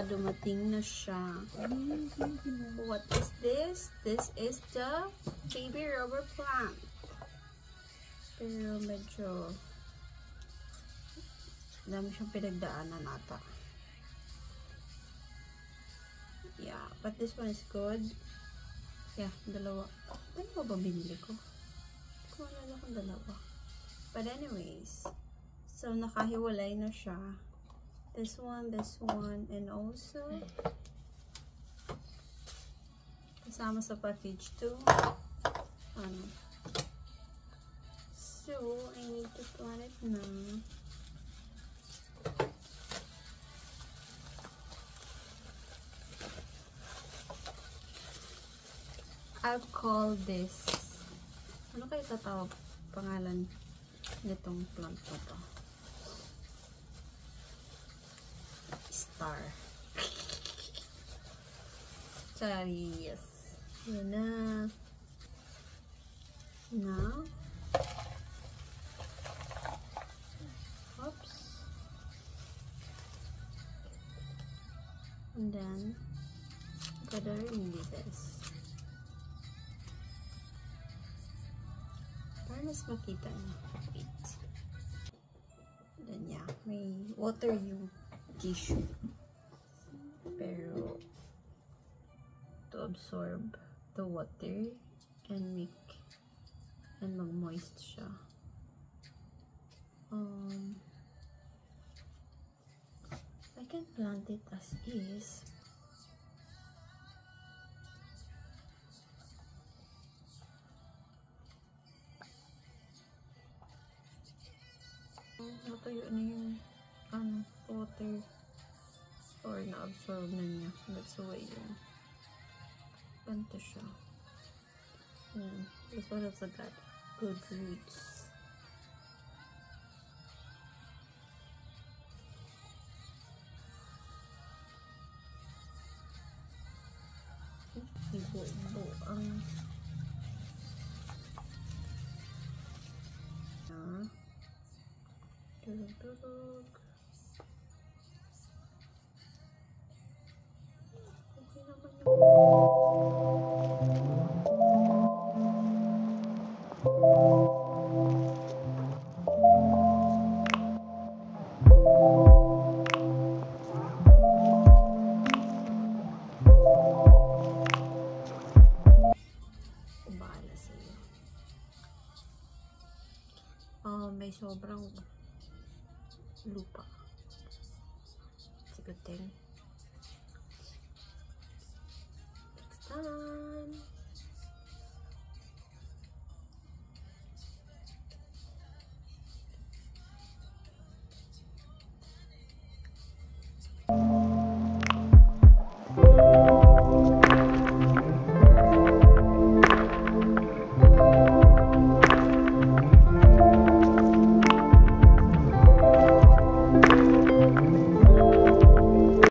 Dumating na siya. What is this? This is the baby rubber plant. Pero medyo dami siyang pinagdaanan ata. Yeah, but this one is good. Yeah, dalawa. Ano ba binili ko? Kung ano kung dalawa. But anyways, so nakahiwalay na siya. This one, and also kasama sa package too. So I need to plant it now. I'll call this. Ano kayo tatawag pangalan nitong plant na to? Star. Yes. Yun na. Now, oops. And then, gotta remove this. Para mas makita niyo. Wait. Then yeah, may water yung tissue. Pero to absorb the water and mag-moist siya. I can plant it as is. Natuyo na yung water or na-absorb na niya. That's why yung ganito siya. This one also got good roots. Ibo-ibo ang durug-durug. Okay naman bahala sa iyo. May sobrang lupa. It's a good thing. It's done.